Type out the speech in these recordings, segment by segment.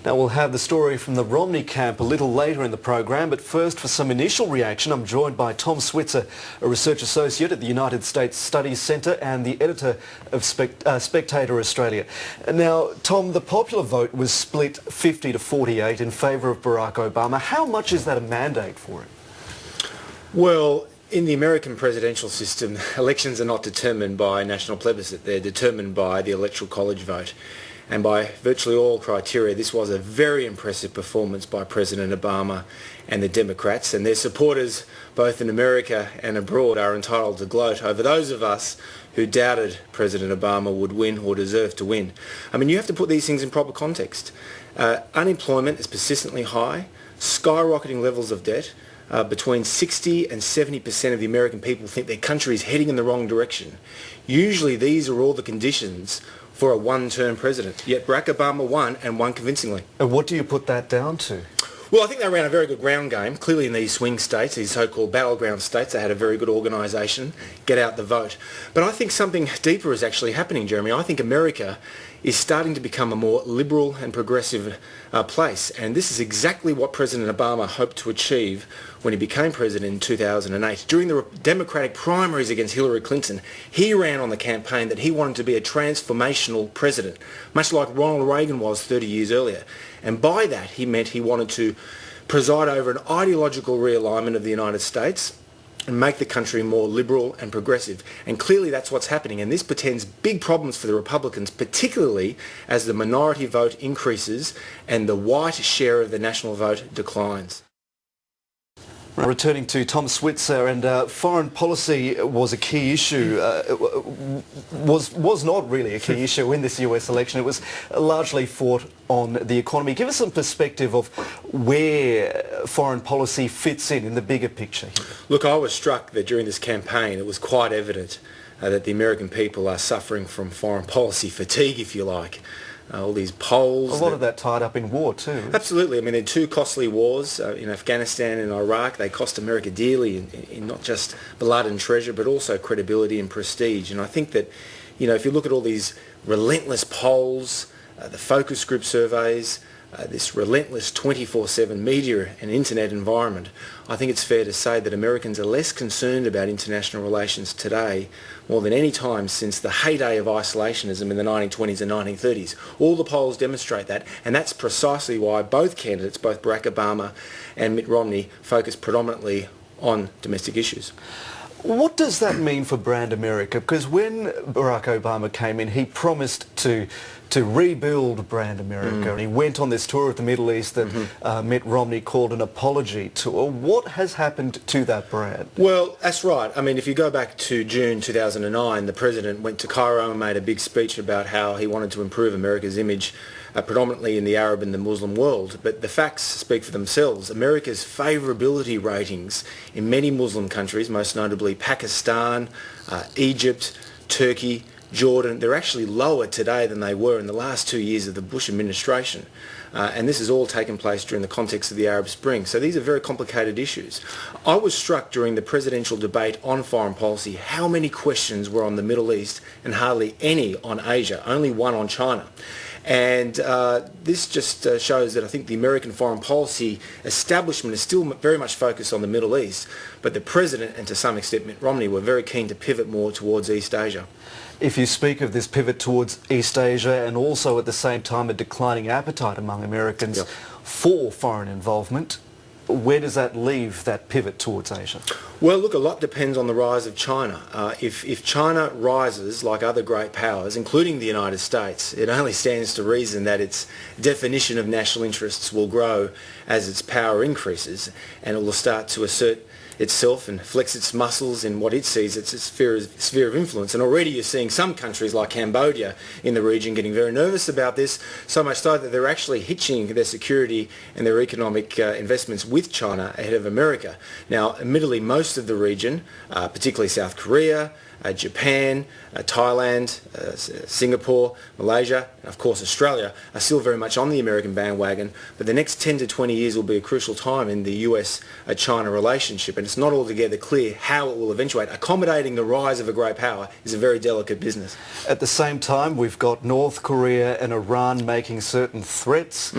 Now we'll have the story from the Romney camp a little later in the program, but first for some initial reaction I'm joined by Tom Switzer, a research associate at the United States Studies Centre and the editor of Spectator Australia. Now Tom, the popular vote was split 50 to 48 in favour of Barack Obama. How much is that a mandate for him? Well, in the American presidential system, elections are not determined by national plebiscite. They're determined by the Electoral College vote. And by virtually all criteria, this was a very impressive performance by President Obama and the Democrats. And their supporters, both in America and abroad, are entitled to gloat over those of us who doubted President Obama would win or deserve to win. I mean, you have to put these things in proper context. Unemployment is persistently high, skyrocketing levels of debt. Between 60 and 70% of the American people think their country is heading in the wrong direction. Usually these are all the conditions for a one-term president. Yet Barack Obama won, and won convincingly. And what do you put that down to? Well, I think they ran a very good ground game. Clearly in these swing states, these so-called battleground states, they had a very good organisation, get out the vote. But I think something deeper is actually happening, Jeremy. I think America is starting to become a more liberal and progressive place. And this is exactly what President Obama hoped to achieve when he became president in 2008. During the Democratic primaries against Hillary Clinton, he ran on the campaign that he wanted to be a transformational president, much like Ronald Reagan was 30 years earlier. And by that, he meant he wanted to preside over an ideological realignment of the United States and make the country more liberal and progressive. And clearly that's what's happening. And this portends big problems for the Republicans, particularly as the minority vote increases and the white share of the national vote declines. Returning to Tom Switzer, and foreign policy was a key issue, was not really a key issue in this US election. It was largely fought on the economy. Give us some perspective of where foreign policy fits in the bigger picture here. Look, I was struck that during this campaign it was quite evident that the American people are suffering from foreign policy fatigue, if you like. All these polls. A lot of that tied up in war too. Absolutely. I mean, there are two costly wars in Afghanistan and Iraq. They cost America dearly in not just blood and treasure, but also credibility and prestige. And I think that, if you look at all these relentless polls, the focus group surveys, this relentless 24/7 media and internet environment, I think it's fair to say that Americans are less concerned about international relations today more than any time since the heyday of isolationism in the 1920s and 1930s. All the polls demonstrate that, and that's precisely why both candidates, both Barack Obama and Mitt Romney, focus predominantly on domestic issues. What does that mean for brand America? Because when Barack Obama came in, he promised to rebuild brand America. And he went on this tour of the Middle East that Mitt Romney called an apology tour. What has happened to that brand? Well, that's right. I mean, if you go back to June 2009, the president went to Cairo and made a big speech about how he wanted to improve America's image predominantly in the Arab and the Muslim world. But the facts speak for themselves. America's favourability ratings in many Muslim countries, most notably Pakistan, Egypt, Turkey, Jordan, they're actually lower today than they were in the last 2 years of the Bush administration. And this has all taken place during the context of the Arab Spring. So these are very complicated issues. I was struck during the presidential debate on foreign policy how many questions were on the Middle East and hardly any on Asia, only one on China. And this just shows that I think the American foreign policy establishment is still very much focused on the Middle East, but the president and to some extent Mitt Romney were very keen to pivot more towards East Asia. If you speak of this pivot towards East Asia and also at the same time a declining appetite among Americans for foreign involvement, where does that leave that pivot towards Asia? Well, look, a lot depends on the rise of China. If China rises like other great powers, including the United States, it only stands to reason that its definition of national interests will grow as its power increases, and it will start to assert itself and flex its muscles in what it sees as its sphere of influence. And already you're seeing some countries like Cambodia in the region getting very nervous about this, so much so that they're actually hitching their security and their economic investments with China ahead of America. Now, admittedly, most of the region, particularly South Korea, Japan, Thailand, Singapore, Malaysia, and of course Australia are still very much on the American bandwagon, but the next 10 to 20 years will be a crucial time in the US-China relationship, and it's not altogether clear how it will eventuate. Accommodating the rise of a great power is a very delicate business. At the same time, we've got North Korea and Iran making certain threats.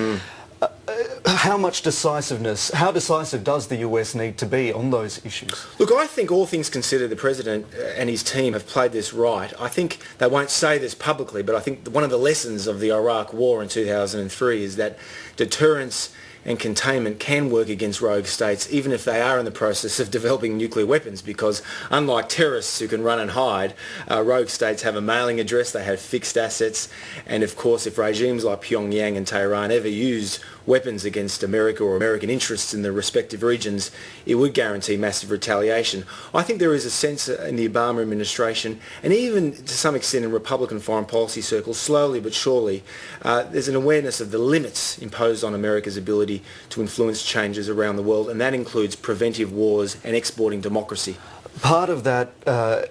How much decisiveness, how decisive does the US need to be on those issues? Look, I think all things considered, the President and his team have played this right. I think they won't say this publicly, but I think one of the lessons of the Iraq War in 2003 is that deterrence and containment can work against rogue states even if they are in the process of developing nuclear weapons, because unlike terrorists who can run and hide, rogue states have a mailing address, they have fixed assets, and of course if regimes like Pyongyang and Tehran ever used weapons against America or American interests in the respective regions, it would guarantee massive retaliation. I think there is a sense in the Obama administration, and even to some extent in Republican foreign policy circles, slowly but surely, there's an awareness of the limits imposed on America's ability to influence changes around the world, and that includes preventive wars and exporting democracy. Part of that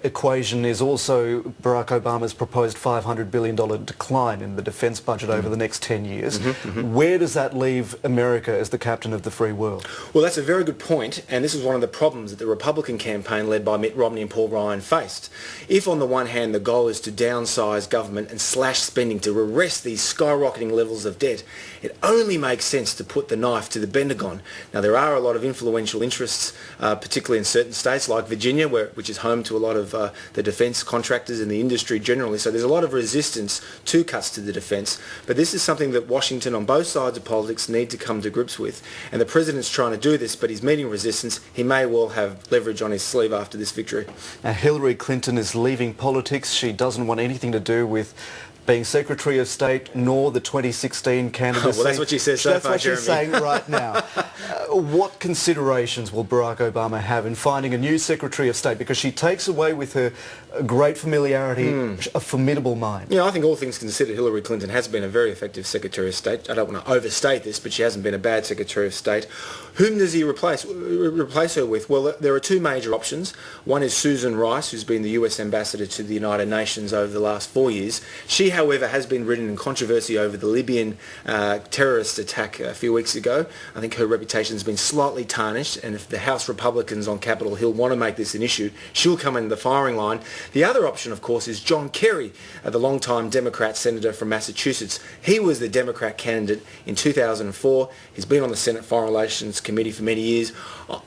equation is also Barack Obama's proposed $500 billion decline in the defence budget over the next 10 years. Where does that leave America as the captain of the free world? Well, that's a very good point, and this is one of the problems that the Republican campaign led by Mitt Romney and Paul Ryan faced. If on the one hand the goal is to downsize government and slash spending to arrest these skyrocketing levels of debt, it only makes sense to put the knife to the Pentagon. Now, there are a lot of influential interests, particularly in certain states like Virginia, which is home to a lot of the defence contractors and the industry generally. So there's a lot of resistance to cuts to the defence. But this is something that Washington on both sides of politics need to come to grips with. And the President's trying to do this, but he's meeting resistance. He may well have leverage on his sleeve after this victory. Now, Hillary Clinton is leaving politics. She doesn't want anything to do with being Secretary of State, nor the 2016 candidacy. Well, that's what she says so far, Jeremy. That's what she's saying right now. What considerations will Barack Obama have in finding a new Secretary of State? Because she takes away with her great familiarity a formidable mind. Yeah, I think all things considered, Hillary Clinton has been a very effective Secretary of State. I don't want to overstate this, but she hasn't been a bad Secretary of State. Whom does he replace her with? Well, there are two major options. One is Susan Rice, who's been the US Ambassador to the United Nations over the last 4 years. She, however, has been ridden in controversy over the Libyan terrorist attack a few weeks ago. I think her reputation has been slightly tarnished, and if the House Republicans on Capitol Hill want to make this an issue, she'll come in the firing line. The other option, of course, is John Kerry, the long-time Democrat senator from Massachusetts. He was the Democrat candidate in 2004. He's been on the Senate Foreign Relations Committee for many years.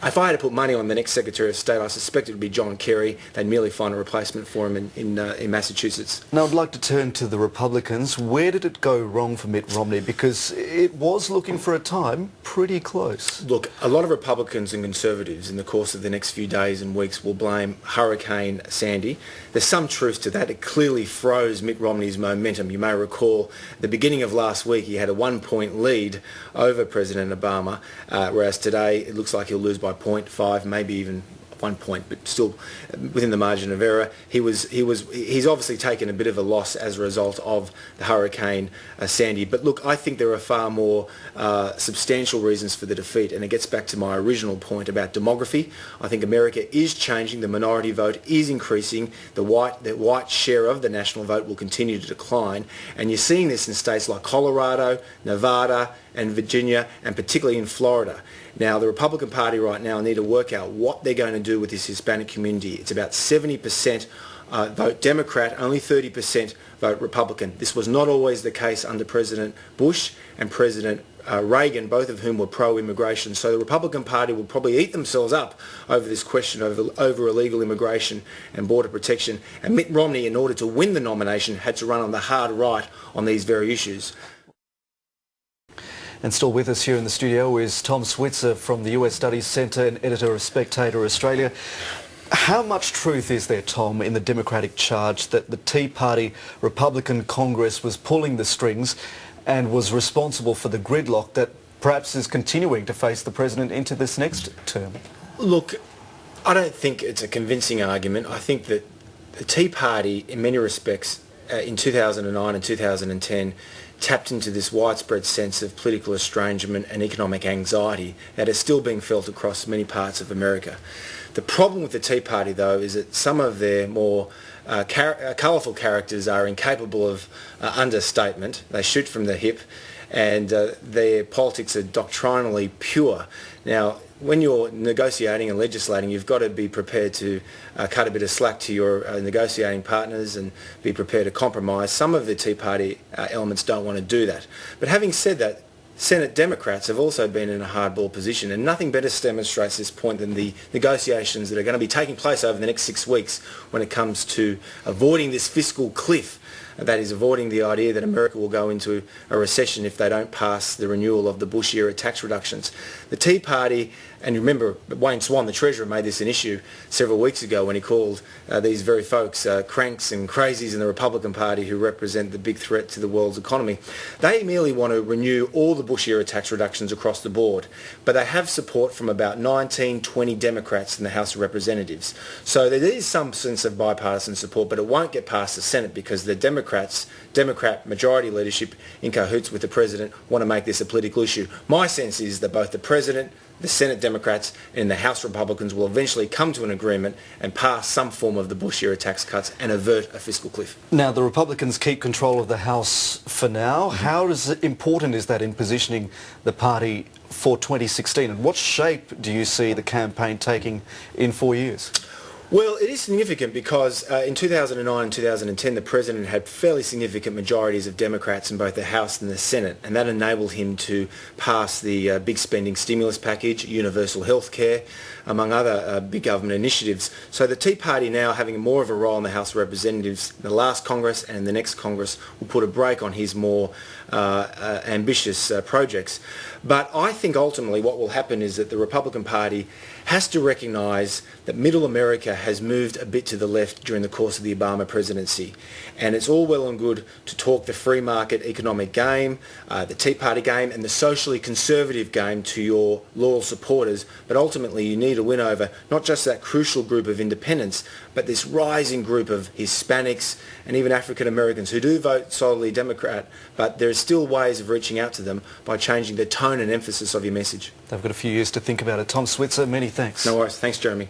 If I had to put money on the next Secretary of State, I suspect it would be John Kerry. They'd merely find a replacement for him in Massachusetts. Now, I'd like to turn to the Republicans. Where did it go wrong for Mitt Romney? Because it was looking for a time pretty close. Look, a lot of Republicans and Conservatives in the course of the next few days and weeks will blame Hurricane Sandy. There's some truth to that. It clearly froze Mitt Romney's momentum. You may recall at the beginning of last week he had a 1-point lead over President Obama, whereas today it looks like he'll lose by 0.5, maybe even 1 point, but still within the margin of error. He's obviously taken a bit of a loss as a result of the Hurricane Sandy. But look, I think there are far more substantial reasons for the defeat, and it gets back to my original point about demography. I think America is changing. The minority vote is increasing. The white share of the national vote will continue to decline, and you're seeing this in states like Colorado, Nevada, and Virginia, and particularly in Florida. Now, the Republican Party right now need to work out what they're going to do with this Hispanic community. It's about 70% vote Democrat, only 30% vote Republican. This was not always the case under President Bush and President Reagan, both of whom were pro-immigration. So the Republican Party will probably eat themselves up over this question over illegal immigration and border protection. And Mitt Romney, in order to win the nomination, had to run on the hard right on these very issues. And still with us here in the studio is Tom Switzer from the US Studies Centre and editor of Spectator Australia. How much truth is there, Tom, in the Democratic charge that the Tea Party Republican Congress was pulling the strings and was responsible for the gridlock that perhaps is continuing to face the President into this next term? Look, I don't think it's a convincing argument. I think that the Tea Party, in many respects, in 2009 and 2010, tapped into this widespread sense of political estrangement and economic anxiety that is still being felt across many parts of America. The problem with the Tea Party, though, is that some of their more colourful characters are incapable of understatement. They shoot from the hip, and their politics are doctrinally pure. Now, when you're negotiating and legislating, you've got to be prepared to cut a bit of slack to your negotiating partners and be prepared to compromise. Some of the Tea Party elements don't want to do that. But having said that, Senate Democrats have also been in a hardball position, and nothing better demonstrates this point than the negotiations that are going to be taking place over the next 6 weeks when it comes to avoiding this fiscal cliff. That is, avoiding the idea that America will go into a recession if they don't pass the renewal of the Bush-era tax reductions. The Tea Party, and remember Wayne Swan, the Treasurer, made this an issue several weeks ago when he called these very folks cranks and crazies in the Republican Party who represent the big threat to the world's economy. They merely want to renew all the Bush-era tax reductions across the board, but they have support from about 19-20 Democrats in the House of Representatives. So there is some sense of bipartisan support, but it won't get past the Senate because the Democrat majority leadership in cahoots with the President want to make this a political issue. My sense is that both the President, the Senate Democrats and the House Republicans will eventually come to an agreement and pass some form of the Bush-era tax cuts and avert a fiscal cliff. Now, the Republicans keep control of the House for now. How important is that in positioning the party for 2016? And what shape do you see the campaign taking in 4 years? Well, it is significant because in 2009 and 2010 the President had fairly significant majorities of Democrats in both the House and the Senate, and that enabled him to pass the big spending stimulus package, universal health care, among other big government initiatives. So the Tea Party now having more of a role in the House of Representatives in the last Congress and in the next Congress will put a brake on his more ambitious projects. But I think ultimately what will happen is that the Republican Party has to recognise that middle America has moved a bit to the left during the course of the Obama presidency. And it's all well and good to talk the free market economic game, the Tea Party game and the socially conservative game to your loyal supporters, but ultimately you need to win over not just that crucial group of independents, but this rising group of Hispanics and even African Americans who do vote solidly Democrat, but there are still ways of reaching out to them by changing the tone and emphasis of your message. They've got a few years to think about it. Tom Switzer, many thanks. No worries. Thanks, Jeremy.